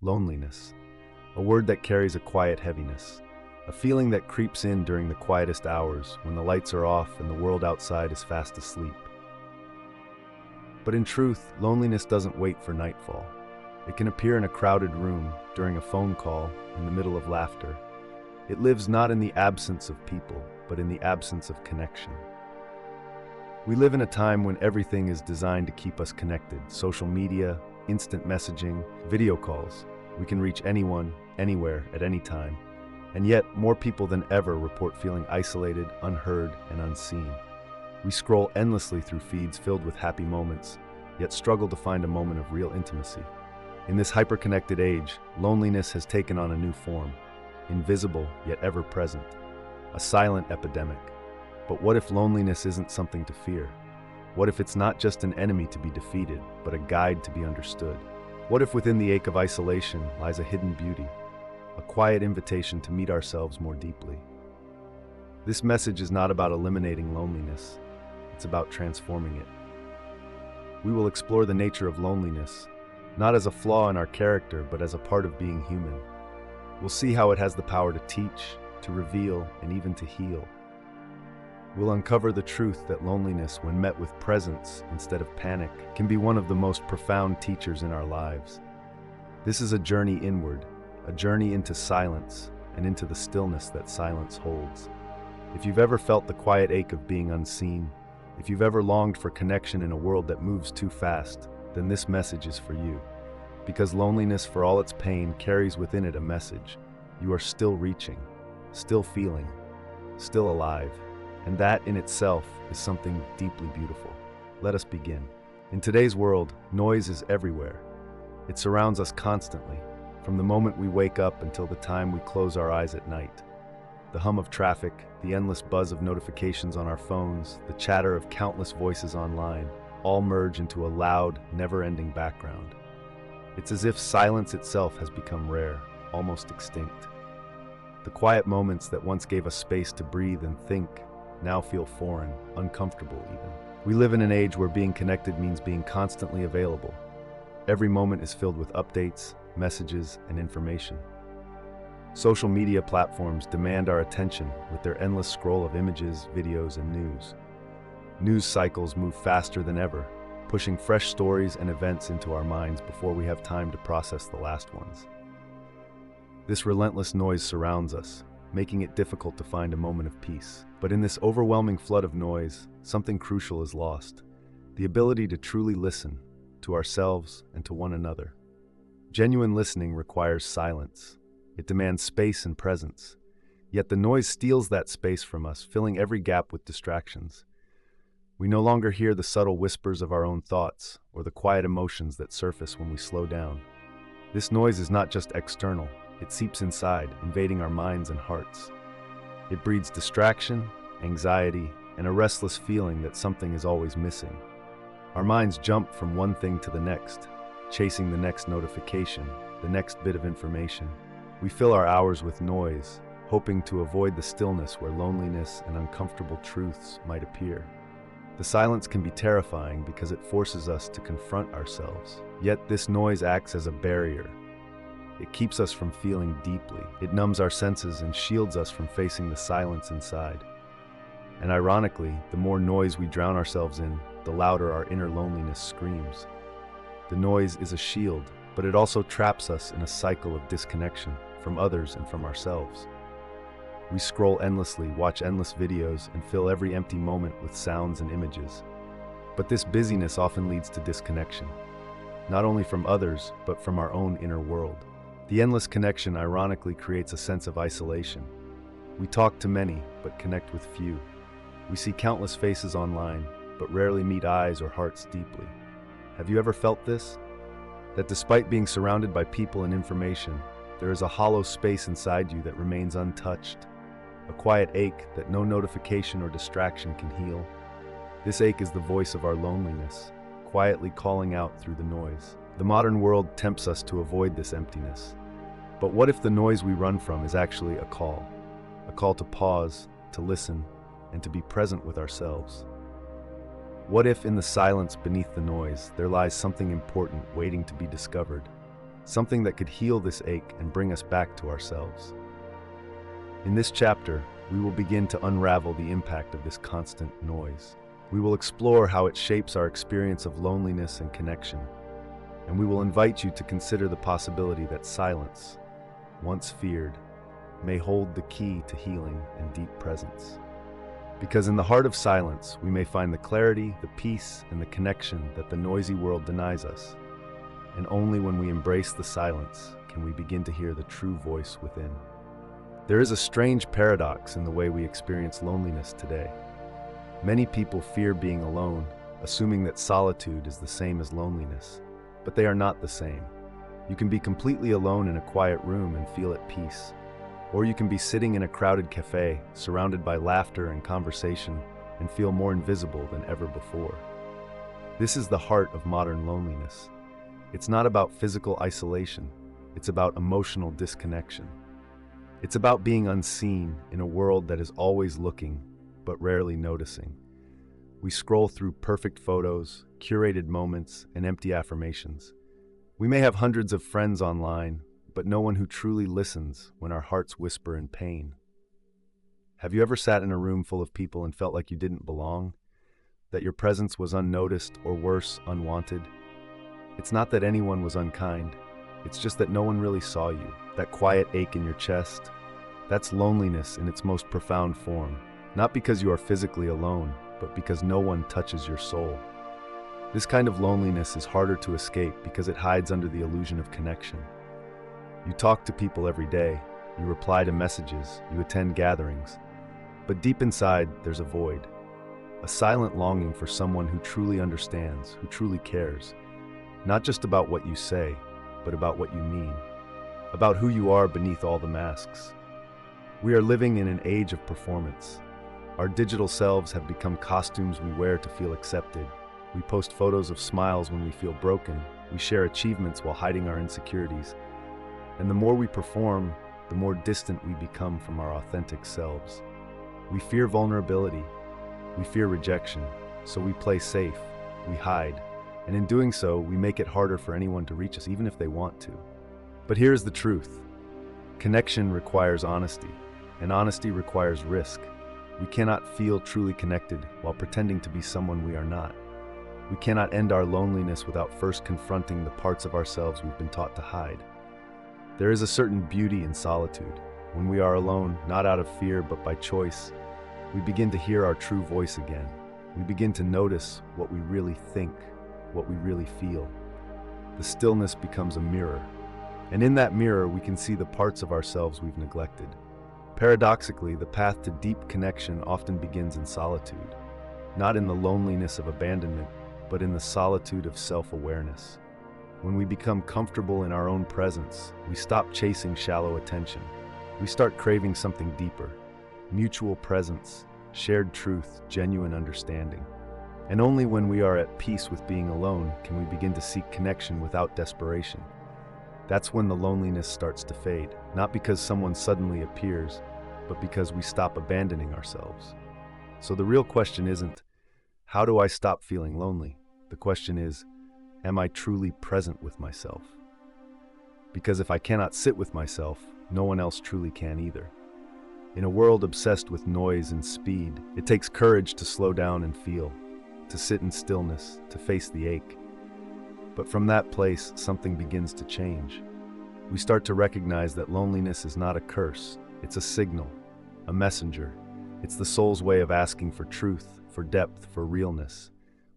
Loneliness, a word that carries a quiet heaviness, a feeling that creeps in during the quietest hours when the lights are off and the world outside is fast asleep. But in truth, loneliness doesn't wait for nightfall. It can appear in a crowded room, during a phone call, in the middle of laughter. It lives not in the absence of people, but in the absence of connection. We live in a time when everything is designed to keep us connected. Social media, instant messaging, video calls. We can reach anyone, anywhere, at any time. And yet, more people than ever report feeling isolated, unheard, and unseen. We scroll endlessly through feeds filled with happy moments, yet struggle to find a moment of real intimacy. In this hyper-connected age, loneliness has taken on a new form, invisible yet ever-present, a silent epidemic. But what if loneliness isn't something to fear? What if it's not just an enemy to be defeated, but a guide to be understood? What if within the ache of isolation lies a hidden beauty, a quiet invitation to meet ourselves more deeply? This message is not about eliminating loneliness, it's about transforming it. We will explore the nature of loneliness, not as a flaw in our character, but as a part of being human. We'll see how it has the power to teach, to reveal, and even to heal. We'll uncover the truth that loneliness, when met with presence instead of panic, can be one of the most profound teachers in our lives. This is a journey inward, a journey into silence and into the stillness that silence holds. If you've ever felt the quiet ache of being unseen, if you've ever longed for connection in a world that moves too fast, then this message is for you. Because loneliness, for all its pain, carries within it a message. You are still reaching, still feeling, still alive. And that in itself is something deeply beautiful. Let us begin. In today's world, noise is everywhere. It surrounds us constantly, from the moment we wake up until the time we close our eyes at night. The hum of traffic, the endless buzz of notifications on our phones, the chatter of countless voices online, all merge into a loud, never-ending background. It's as if silence itself has become rare, almost extinct. The quiet moments that once gave us space to breathe and think now feel foreign, uncomfortable even. We live in an age where being connected means being constantly available. Every moment is filled with updates, messages, and information. Social media platforms demand our attention with their endless scroll of images, videos, and news. News cycles move faster than ever, pushing fresh stories and events into our minds before we have time to process the last ones. This relentless noise surrounds us, making it difficult to find a moment of peace. But in this overwhelming flood of noise, something crucial is lost: the ability to truly listen to ourselves and to one another. Genuine listening requires silence. It demands space and presence. Yet the noise steals that space from us, filling every gap with distractions. We no longer hear the subtle whispers of our own thoughts or the quiet emotions that surface when we slow down. This noise is not just external. It seeps inside, invading our minds and hearts. It breeds distraction, anxiety, and a restless feeling that something is always missing. Our minds jump from one thing to the next, chasing the next notification, the next bit of information. We fill our hours with noise, hoping to avoid the stillness where loneliness and uncomfortable truths might appear. The silence can be terrifying because it forces us to confront ourselves. Yet this noise acts as a barrier. It keeps us from feeling deeply. It numbs our senses and shields us from facing the silence inside. And ironically, the more noise we drown ourselves in, the louder our inner loneliness screams. The noise is a shield, but it also traps us in a cycle of disconnection from others and from ourselves. We scroll endlessly, watch endless videos, and fill every empty moment with sounds and images. But this busyness often leads to disconnection, not only from others, but from our own inner world. The endless connection ironically creates a sense of isolation. We talk to many, but connect with few. We see countless faces online, but rarely meet eyes or hearts deeply. Have you ever felt this? That despite being surrounded by people and information, there is a hollow space inside you that remains untouched, a quiet ache that no notification or distraction can heal. This ache is the voice of our loneliness, quietly calling out through the noise. The modern world tempts us to avoid this emptiness. But what if the noise we run from is actually a call to pause, to listen, and to be present with ourselves? What if in the silence beneath the noise there lies something important waiting to be discovered? something that could heal this ache and bring us back to ourselves. In this chapter, we will begin to unravel the impact of this constant noise. We will explore how it shapes our experience of loneliness and connection, and we will invite you to consider the possibility that silence, once feared, may hold the key to healing and deep presence. Because in the heart of silence, we may find the clarity, the peace, and the connection that the noisy world denies us. And only when we embrace the silence can we begin to hear the true voice within. There is a strange paradox in the way we experience loneliness today. Many people fear being alone, assuming that solitude is the same as loneliness. But they are not the same. You can be completely alone in a quiet room and feel at peace. Or you can be sitting in a crowded cafe, surrounded by laughter and conversation, and feel more invisible than ever before. This is the heart of modern loneliness. It's not about physical isolation. It's about emotional disconnection. It's about being unseen in a world that is always looking, but rarely noticing. We scroll through perfect photos, curated moments, and empty affirmations. We may have hundreds of friends online, but no one who truly listens when our hearts whisper in pain. Have you ever sat in a room full of people and felt like you didn't belong? That your presence was unnoticed, or worse, unwanted? It's not that anyone was unkind. It's just that no one really saw you. That quiet ache in your chest, that's loneliness in its most profound form. Not because you are physically alone, but because no one touches your soul. This kind of loneliness is harder to escape because it hides under the illusion of connection. You talk to people every day, you reply to messages, you attend gatherings, but deep inside there's a void, a silent longing for someone who truly understands, who truly cares, not just about what you say, but about what you mean, about who you are beneath all the masks. We are living in an age of performance. Our digital selves have become costumes we wear to feel accepted. We post photos of smiles when we feel broken. We share achievements while hiding our insecurities. And the more we perform, the more distant we become from our authentic selves. We fear vulnerability. We fear rejection. So we play safe. We hide. And in doing so, we make it harder for anyone to reach us, even if they want to. But here's the truth. Connection requires honesty, and honesty requires risk. We cannot feel truly connected while pretending to be someone we are not. We cannot end our loneliness without first confronting the parts of ourselves we've been taught to hide. There is a certain beauty in solitude. When we are alone, not out of fear but by choice, we begin to hear our true voice again. We begin to notice what we really think, what we really feel. The stillness becomes a mirror, and in that mirror we can see the parts of ourselves we've neglected. Paradoxically, the path to deep connection often begins in solitude, not in the loneliness of abandonment, but in the solitude of self-awareness. When we become comfortable in our own presence, we stop chasing shallow attention. We start craving something deeper, mutual presence, shared truth, genuine understanding. And only when we are at peace with being alone can we begin to seek connection without desperation. That's when the loneliness starts to fade, not because someone suddenly appears, but because we stop abandoning ourselves. So the real question isn't, how do I stop feeling lonely? The question is, am I truly present with myself? Because if I cannot sit with myself, no one else truly can either. In a world obsessed with noise and speed, it takes courage to slow down and feel, to sit in stillness, to face the ache. But from that place, something begins to change. We start to recognize that loneliness is not a curse, it's a signal, a messenger. It's the soul's way of asking for truth, for depth, for realness.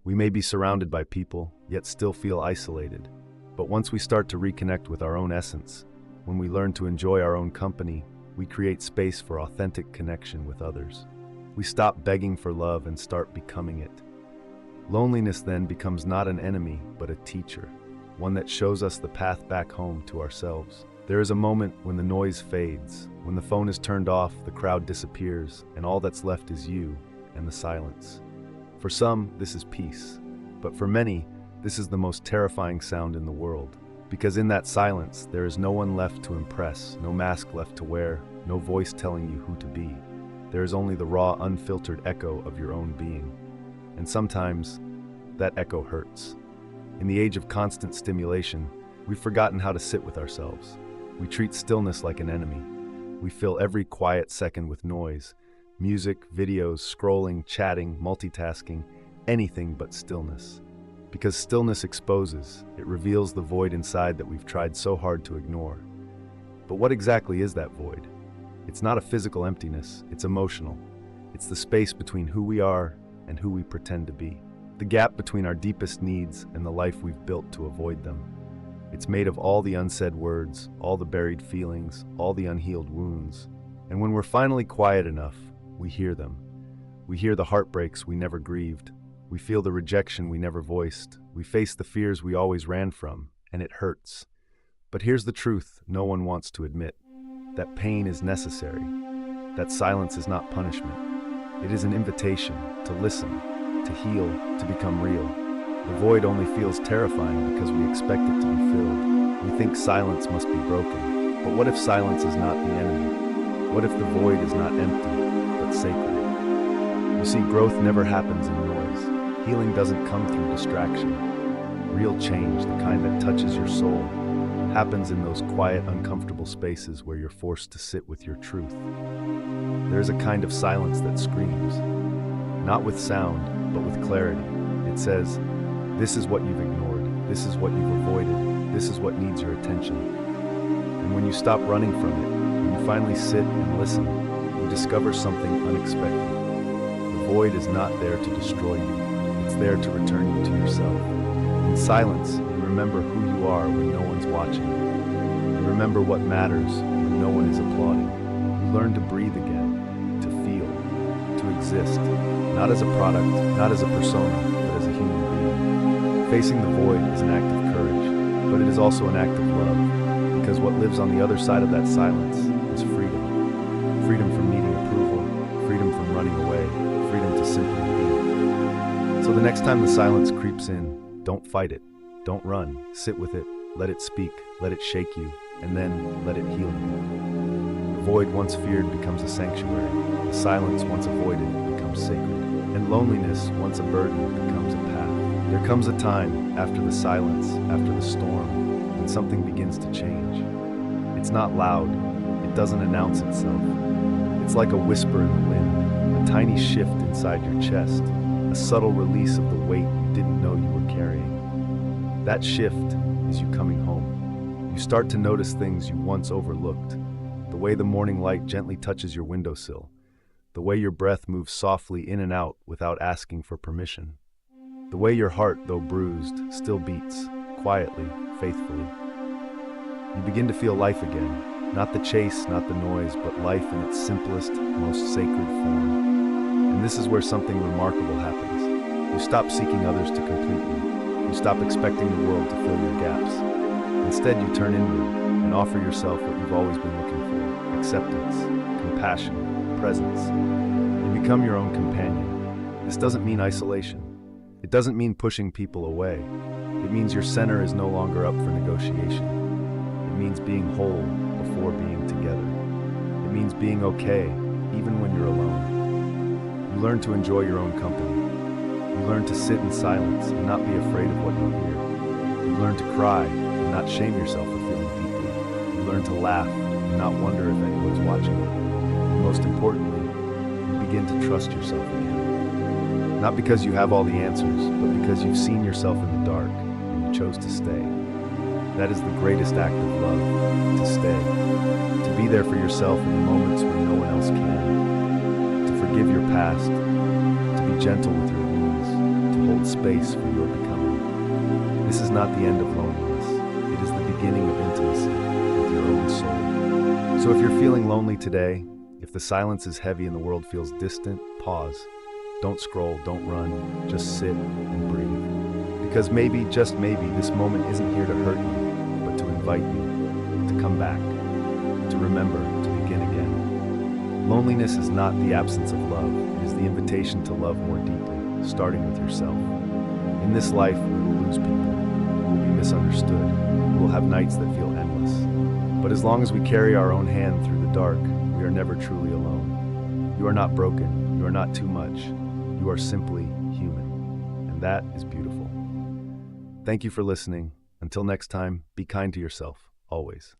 We may be surrounded by people, yet still feel isolated. But once we start to reconnect with our own essence, when we learn to enjoy our own company, we create space for authentic connection with others. We stop begging for love and start becoming it. Loneliness then becomes not an enemy, but a teacher, one that shows us the path back home to ourselves. There is a moment when the noise fades, when the phone is turned off, the crowd disappears, and all that's left is you and the silence. For some, this is peace, but for many, this is the most terrifying sound in the world. Because in that silence, there is no one left to impress, no mask left to wear, no voice telling you who to be. There is only the raw, unfiltered echo of your own being. And sometimes, that echo hurts. In the age of constant stimulation, We've forgotten how to sit with ourselves. We treat stillness like an enemy. We fill every quiet second with noise, music, videos, scrolling, chatting, multitasking, anything but stillness. Because stillness exposes, it reveals the void inside that we've tried so hard to ignore. But what exactly is that void? It's not a physical emptiness, it's emotional. It's the space between who we are and who we pretend to be. The gap between our deepest needs and the life we've built to avoid them. It's made of all the unsaid words, all the buried feelings, all the unhealed wounds. And when we're finally quiet enough, we hear them. We hear the heartbreaks we never grieved. We feel the rejection we never voiced. We face the fears we always ran from, and it hurts. But here's the truth no one wants to admit. That pain is necessary. That silence is not punishment. It is an invitation to listen, to heal, to become real. The void only feels terrifying because we expect it to be filled. We think silence must be broken. But what if silence is not the enemy? What if the void is not empty, but sacred? You see, growth never happens in noise. Healing doesn't come through distraction. Real change, the kind that touches your soul, happens in those quiet, uncomfortable spaces where you're forced to sit with your truth. There is a kind of silence that screams, not with sound, but with clarity. It says, this is what you've ignored, this is what you've avoided, this is what needs your attention. And when you stop running from it, when you finally sit and listen, you discover something unexpected. The void is not there to destroy you, it's there to return you to yourself. In silence, you remember who you are when no one's watching. You remember what matters when no one is applauding. You learn to breathe again, to feel, to exist, not as a product, not as a persona, but as a human being. Facing the void is an act of courage, but it is also an act of love, because what lives on the other side of that silence is freedom. Freedom from needing approval, freedom from running away, freedom to simply be. So the next time the silence creeps in, don't fight it. Don't run. Sit with it. Let it speak. Let it shake you. And then let it heal you. The void once feared becomes a sanctuary. The silence once avoided becomes sacred. And loneliness once a burden becomes a path. There comes a time, after the silence, after the storm, when something begins to change. It's not loud. It doesn't announce itself. It's like a whisper in the wind, a tiny shift inside your chest, a subtle release of the weight you didn't know you were carrying. That shift is you coming home. You start to notice things you once overlooked. The way the morning light gently touches your windowsill. The way your breath moves softly in and out without asking for permission. The way your heart, though bruised, still beats, quietly, faithfully. You begin to feel life again. Not the chase, not the noise, but life in its simplest, most sacred form. And this is where something remarkable happens. You stop seeking others to complete you. You stop expecting the world to fill your gaps. Instead, you turn inward and offer yourself what you've always been looking for: acceptance, compassion, presence. You become your own companion. This doesn't mean isolation. It doesn't mean pushing people away. It means your center is no longer up for negotiation. It means being whole before being together. It means being okay, even when you're alone. You learn to enjoy your own company. You learn to sit in silence and not be afraid of what you'll hear. You learn to cry and not shame yourself for feeling deeply. You learn to laugh and not wonder if anyone's watching you. And most importantly, you begin to trust yourself again. Not because you have all the answers, but because you've seen yourself in the dark and you chose to stay. That is the greatest act of love, to stay. To be there for yourself in the moments when no one else can. To forgive your past, to be gentle with your wounds, to hold space for your becoming. This is not the end of loneliness. It is the beginning of intimacy with your own soul. So if you're feeling lonely today, if the silence is heavy and the world feels distant, pause. Don't scroll, don't run, just sit and breathe. Because maybe, just maybe, this moment isn't here to hurt you, but to invite you to come back, to remember, to begin again. Loneliness is not the absence of love. It is the invitation to love more deeply, starting with yourself. In this life, we will lose people. We will be misunderstood. We will have nights that feel endless. But as long as we carry our own hand through the dark, we are never truly alone. You are not broken. You are not too much. You are simply human. And that is beautiful. Thank you for listening. Until next time, be kind to yourself, always.